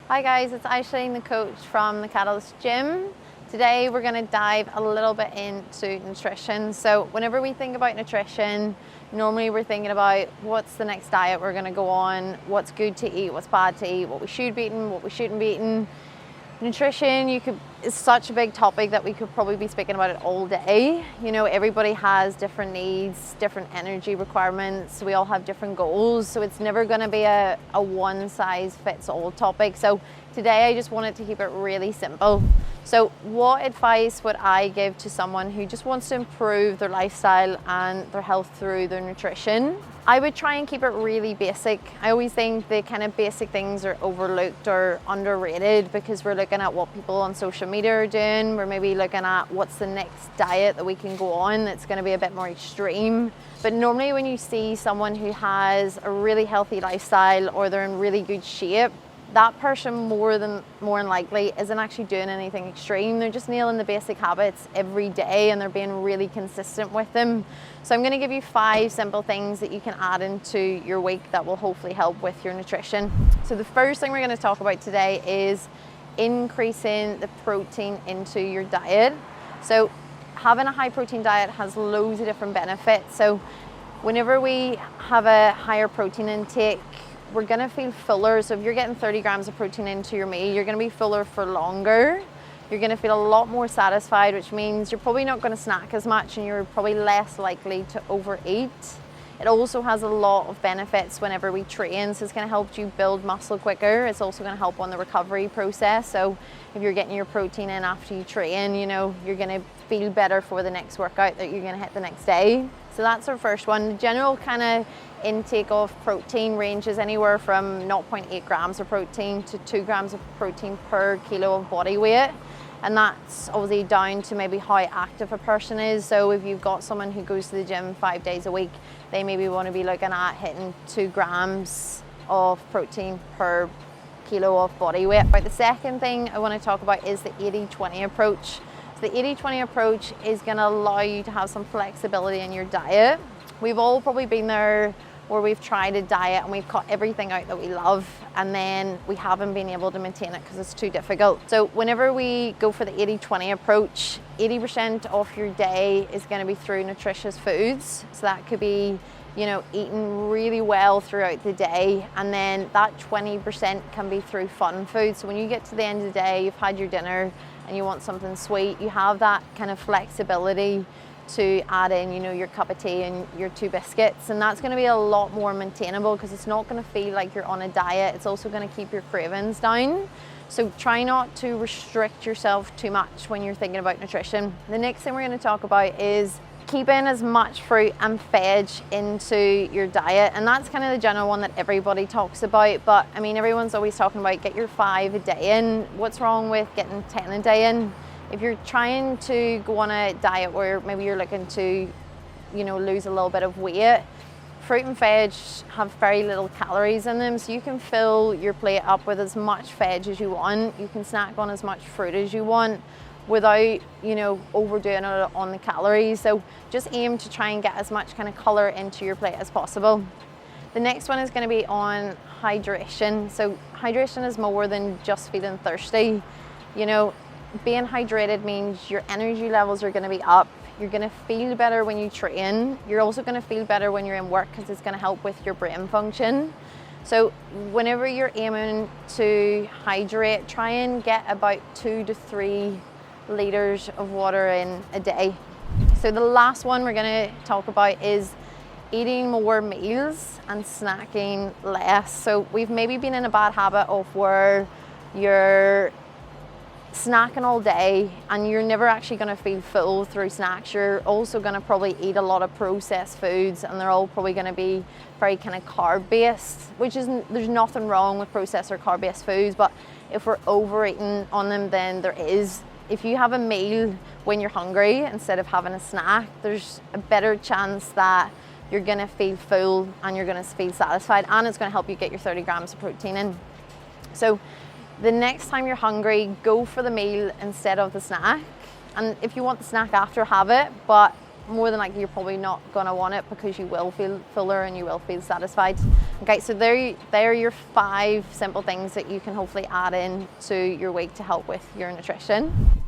Hi guys, it's Aisling, the coach from the Catalyst Gym. Today we're going to dive a little bit into nutrition. So whenever we think about nutrition, normally we're thinking about what's the next diet we're going to go on, what's good to eat, what's bad to eat, what we should be eating, what we shouldn't be eating. Nutrition is such a big topic that we could probably be speaking about it all day. You know, everybody has different needs, different energy requirements. We all have different goals. So it's never going to be a one size fits all topic. So today I just wanted to keep it really simple. So what advice would I give to someone who just wants to improve their lifestyle and their health through their nutrition? I would try and keep it really basic. I always think the kind of basic things are overlooked or underrated because we're looking at what people on social media are doing. We're maybe looking at what's the next diet that we can go on that's going to be a bit more extreme. But normally when you see someone who has a really healthy lifestyle or they're in really good shape, that person more than likely isn't actually doing anything extreme. They're just nailing the basic habits every day and they're being really consistent with them. So I'm going to give you 5 simple things that you can add into your week that will hopefully help with your nutrition. So the first thing we're going to talk about today is increasing the protein into your diet. So having a high protein diet has loads of different benefits. So whenever we have a higher protein intake, we're going to feel fuller. So if you're getting 30 grams of protein into your meal, you're going to be fuller for longer. You're going to feel a lot more satisfied, which means you're probably not going to snack as much and you're probably less likely to overeat. It also has a lot of benefits whenever we train. So it's going to help you build muscle quicker. It's also going to help on the recovery process. So if you're getting your protein in after you train, you know, you're going to feel better for the next workout that you're going to hit the next day. So that's our first one. The general kind of intake of protein ranges anywhere from 0.8 grams of protein to 2 grams of protein per kilo of body weight. And that's obviously down to maybe how active a person is. So if you've got someone who goes to the gym 5 days a week, they maybe want to be looking at hitting 2 grams of protein per kilo of body weight. But the second thing I want to talk about is the 80-20 approach. So the 80-20 approach is going to allow you to have some flexibility in your diet. We've all probably been there where we've tried a diet and we've cut everything out that we love and then we haven't been able to maintain it because it's too difficult. So whenever we go for the 80-20 approach, 80% of your day is going to be through nutritious foods. So that could be, you know, eating really well throughout the day, and then that 20% can be through fun food. So when you get to the end of the day, you've had your dinner and you want something sweet, you have that kind of flexibility to add in, you know, your cup of tea and your 2 biscuits, and that's going to be a lot more maintainable because it's not going to feel like you're on a diet. It's also going to keep your cravings down. So try not to restrict yourself too much when you're thinking about nutrition. The next thing we're going to talk about is keeping as much fruit and veg into your diet, and that's kind of the general one that everybody talks about. But I mean, everyone's always talking about get your 5 a day in. What's wrong with getting 10 a day in? If you're trying to go on a diet where maybe you're looking to, you know, lose a little bit of weight, fruit and veg have very little calories in them, so you can fill your plate up with as much veg as you want. You can snack on as much fruit as you want without, you know, overdoing it on the calories. So just aim to try and get as much kind of color into your plate as possible. The next one is going to be on hydration. So hydration is more than just feeling thirsty. You know, being hydrated means your energy levels are going to be up. You're going to feel better when you train. You're also going to feel better when you're in work because it's going to help with your brain function. So whenever you're aiming to hydrate, try and get about 2 to 3 liters of water in a day. So the last one we're going to talk about is eating more meals and snacking less. So we've maybe been in a bad habit of where you're snacking all day and you're never actually going to feel full through snacks. You're also going to probably eat a lot of processed foods and they're all probably going to be very kind of carb based, which isn't, there's nothing wrong with processed or carb based foods, but if we're overeating on them, then there is. If you have a meal when you're hungry instead of having a snack, there's a better chance that you're going to feel full and you're going to feel satisfied, and it's going to help you get your 30 grams of protein in. So the next time you're hungry, go for the meal instead of the snack. And if you want the snack after, have it, but more than likely you're probably not going to want it because you will feel fuller and you will feel satisfied. Okay, so there are your 5 simple things that you can hopefully add in to your week to help with your nutrition.